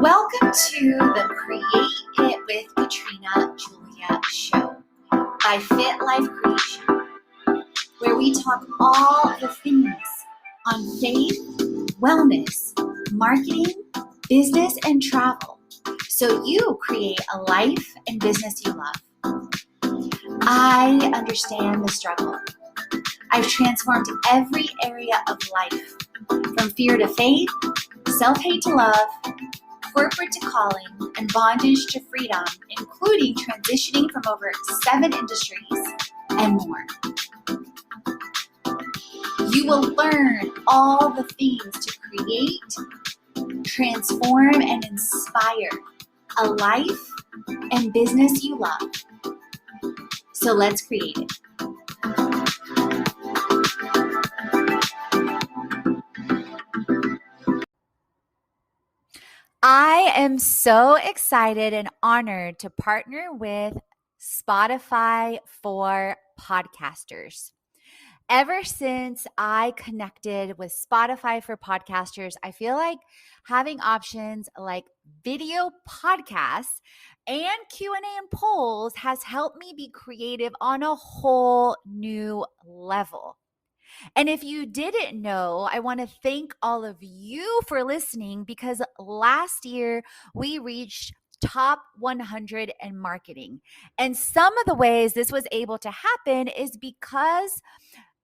Welcome to the Create It with Katrina Julia show by Fit Life Creation, where we talk all the things on faith, wellness, marketing, business, and travel, so you create a life and business you love. I understand the struggle. I've transformed every area of life, from fear to faith, self-hate to love, corporate to calling, and bondage to freedom, including transitioning from over 7 industries and more. You will learn all the things to create, transform, and inspire a life and business you love. So let's create it. I am so excited and honored to partner with Spotify for podcasters. Ever since I connected with Spotify for podcasters, I feel like having options like video podcasts and Q&A and polls has helped me be creative on a whole new level. And if you didn't know, I want to thank all of you for listening, because last year we reached top 100 in marketing. And some of the ways this was able to happen is because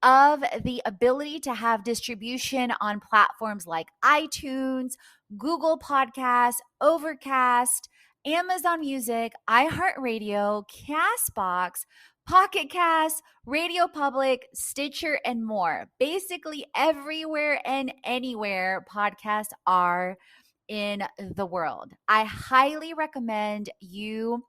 of the ability to have distribution on platforms like iTunes, Google Podcasts, Overcast, Amazon Music, iHeartRadio, Castbox, Pocket Cast, Radio Public, Stitcher, and more. Basically everywhere and anywhere podcasts are in the world. I highly recommend you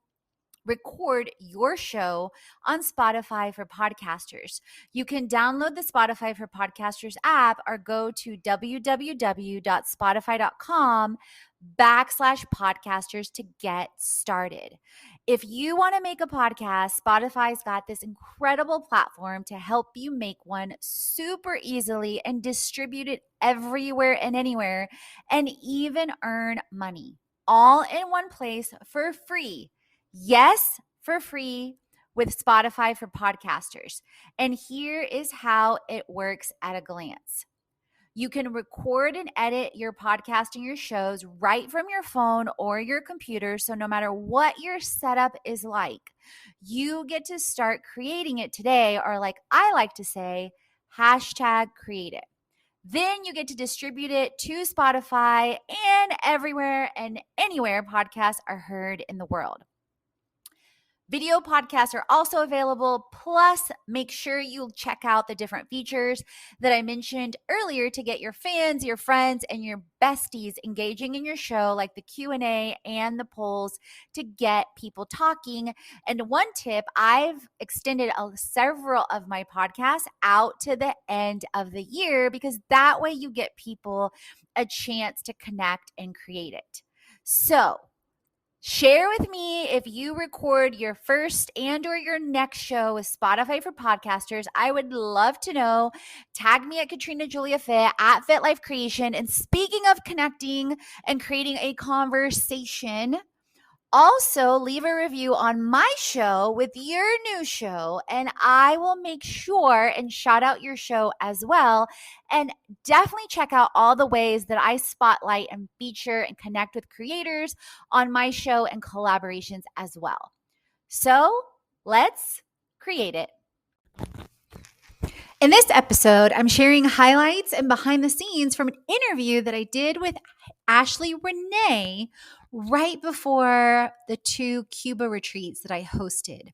record your show on Spotify for podcasters. You can download the Spotify for Podcasters app or go to www.spotify.com/podcasters to get started. If you want to make a podcast, Spotify's got this incredible platform to help you make one super easily and distribute it everywhere and anywhere, and even earn money all in one place for free. Yes, for free with Spotify for podcasters. And here is how it works at a glance. You can record and edit your podcast and your shows right from your phone or your computer. So no matter what your setup is like, you get to start creating it today, or like I like to say, #create it. Then you get to distribute it to Spotify and everywhere and anywhere podcasts are heard in the world. Video podcasts are also available. Plus, make sure you check out the different features that I mentioned earlier to get your fans, your friends, and your besties engaging in your show, like the Q&A and the polls, to get people talking. And one tip, I've extended several of my podcasts out to the end of the year, because that way you get people a chance to connect and create it. So, share with me if you record your first and or your next show with Spotify for podcasters. I would love to know. Tag me at Katrina Julia Fit, at Fit Life Creation. And speaking of connecting and creating a conversation, also leave a review on my show with your new show, and I will make sure and shout out your show as well. And definitely check out all the ways that I spotlight and feature and connect with creators on my show and collaborations as well. So let's create it. In this episode, I'm sharing highlights and behind the scenes from an interview that I did with Ashley Renee right before the 2 Cuba retreats that I hosted.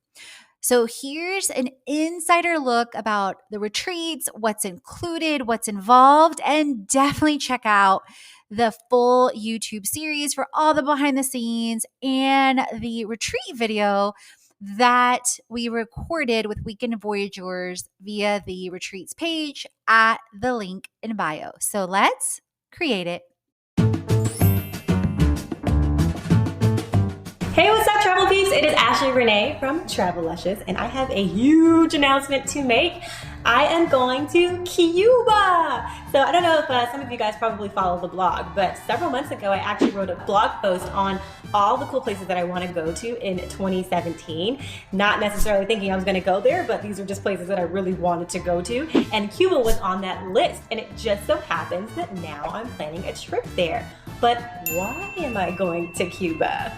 So here's an insider look about the retreats, what's included, what's involved, and definitely check out the full YouTube series for all the behind the scenes and the retreat video that we recorded with Weekend Voyagers via the retreats page at the link in bio. So let's create it. Hey, what's up, Travel Peeps? It is Ashley Renee from Travel Luscious, and I have a huge announcement to make. I am going to Cuba. So I don't know if some of you guys probably follow the blog, but several months ago I actually wrote a blog post on all the cool places that I want to go to in 2017. Not necessarily thinking I was going to go there, but these are just places that I really wanted to go to. And Cuba was on that list. And it just so happens that now I'm planning a trip there. But why am I going to Cuba?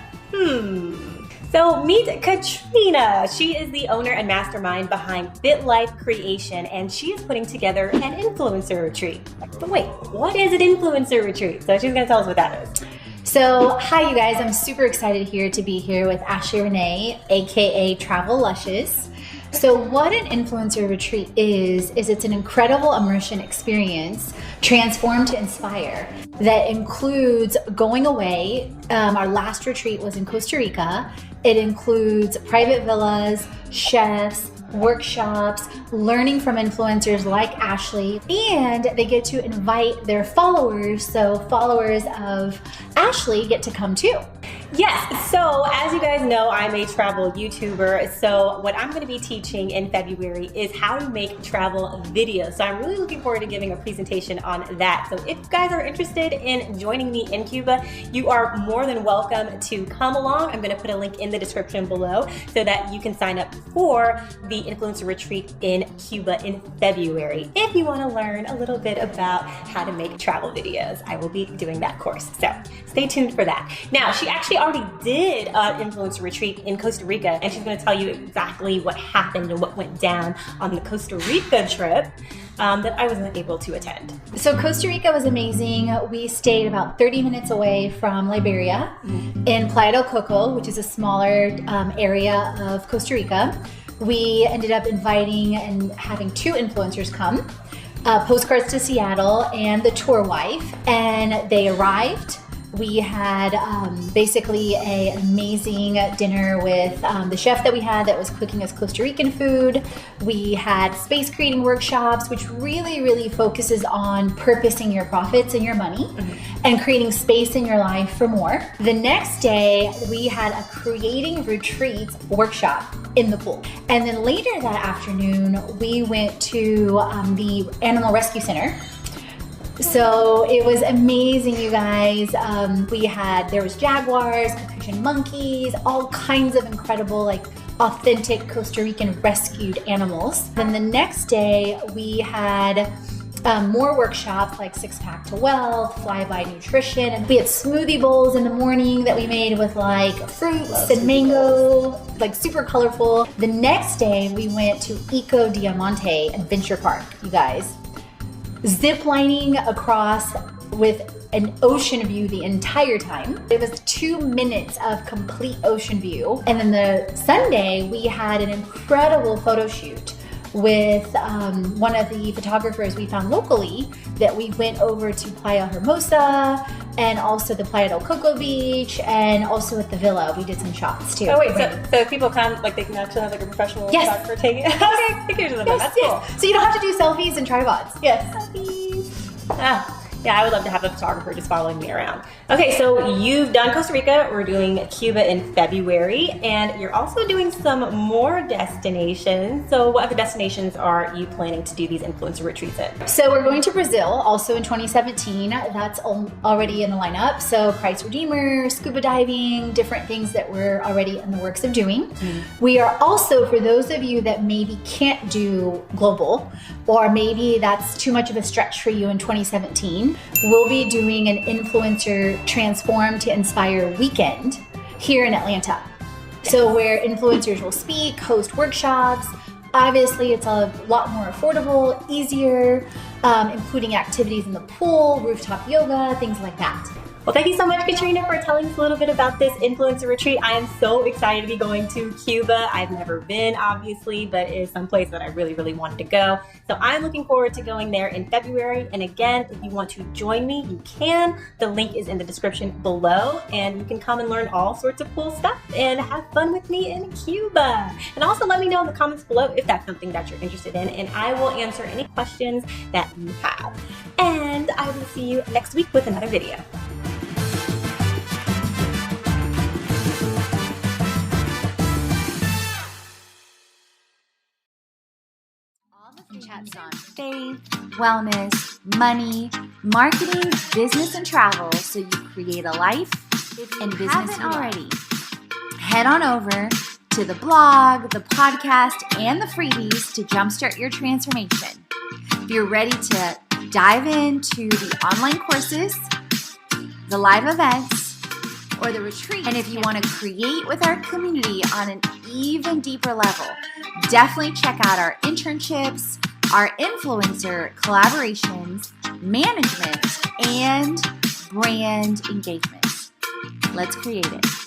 So meet Katrina. She is the owner and mastermind behind BitLife Creation, and she is putting together an influencer retreat. But wait, what is an influencer retreat? So she's gonna tell us what that is. So, hi you guys, I'm super excited to be here with Ashley Renee, aka Travel Luscious. So what an influencer retreat is it's an incredible immersion experience, transform to inspire, that includes going away. Our last retreat was in Costa Rica. It includes private villas, chefs, workshops, learning from influencers like Ashley, and they get to invite their followers, so followers of Ashley get to come too. Yes, so as you guys know, I'm a travel YouTuber, so what I'm going to be teaching in February is how to make travel videos. So I'm really looking forward to giving a presentation on that. So if you guys are interested in joining me in Cuba, you are more than welcome to come along. I'm going to put a link in the description below so that you can sign up for the influencer retreat in Cuba in February. If you want to learn a little bit about how to make travel videos, I will be doing that course. So stay tuned for that. Now, she actually already did an influencer retreat in Costa Rica, and she's going to tell you exactly what happened and what went down on the Costa Rica trip that I wasn't able to attend. So Costa Rica was amazing. We stayed about 30 minutes away from Liberia in Playa del Coco, which is a smaller area of Costa Rica. We ended up inviting and having 2 influencers come, Postcards to Seattle and the tour wife, and they arrived. We had basically an amazing dinner with the chef that we had that was cooking us Costa Rican food. We had space creating workshops, which really focuses on purposing your profits and your money and creating space in your life for more. The next day, we had a creating retreats workshop in the pool. And then later that afternoon, we went to the Animal Rescue Center. So it was amazing, you guys. There was jaguars, capuchin monkeys, all kinds of incredible, authentic Costa Rican rescued animals. Then the next day we had more workshops like 6-pack to wealth, fly-by nutrition, and we had smoothie bowls in the morning that we made with fruits and mango, super colorful. The next day we went to Eco Diamante Adventure Park, you guys. Zip lining across with an ocean view the entire time. It was 2 minutes of complete ocean view. And then the Sunday, we had an incredible photo shoot with one of the photographers we found locally that we went over to Playa Hermosa and also the Playa del Coco beach and also at the villa. We did some shots too. Oh wait, so if people come, they can actually have a professional photographer take it? Okay, pictures of them. Yes, That's cool. So you don't have to do selfies and tripods. Yes. Selfies. Yeah, I would love to have a photographer just following me around. Okay, so you've done Costa Rica. We're doing Cuba in February, and you're also doing some more destinations. So what other destinations are you planning to do these influencer retreats in? So we're going to Brazil also in 2017. That's already in the lineup. So Christ Redeemer, scuba diving, different things that we're already in the works of doing. We are also, for those of you that maybe can't do global, or maybe that's too much of a stretch for you in 2017, we'll be doing an influencer transform to inspire weekend here in Atlanta. So where influencers will speak, host workshops. Obviously it's a lot more affordable, easier, including activities in the pool, rooftop yoga, things like that. Well, thank you so much, Katrina, for telling us a little bit about this influencer retreat. I am so excited to be going to Cuba. I've never been, obviously, but it is someplace that I really wanted to go. So I'm looking forward to going there in February. And again, if you want to join me, you can. The link is in the description below, and you can come and learn all sorts of cool stuff and have fun with me in Cuba. And also let me know in the comments below if that's something that you're interested in, and I will answer any questions that you have. And I will see you next week with another video. Check podcasts on faith, wellness, money, marketing, business, and travel so you create a life and business you already. Head on over to the blog, the podcast, and the freebies to jumpstart your transformation. If you're ready to dive into the online courses, the live events, or the retreat, and if you want to create with our community on an even deeper level, definitely check out our internships, our influencer collaborations, management, and brand engagement. Let's create it.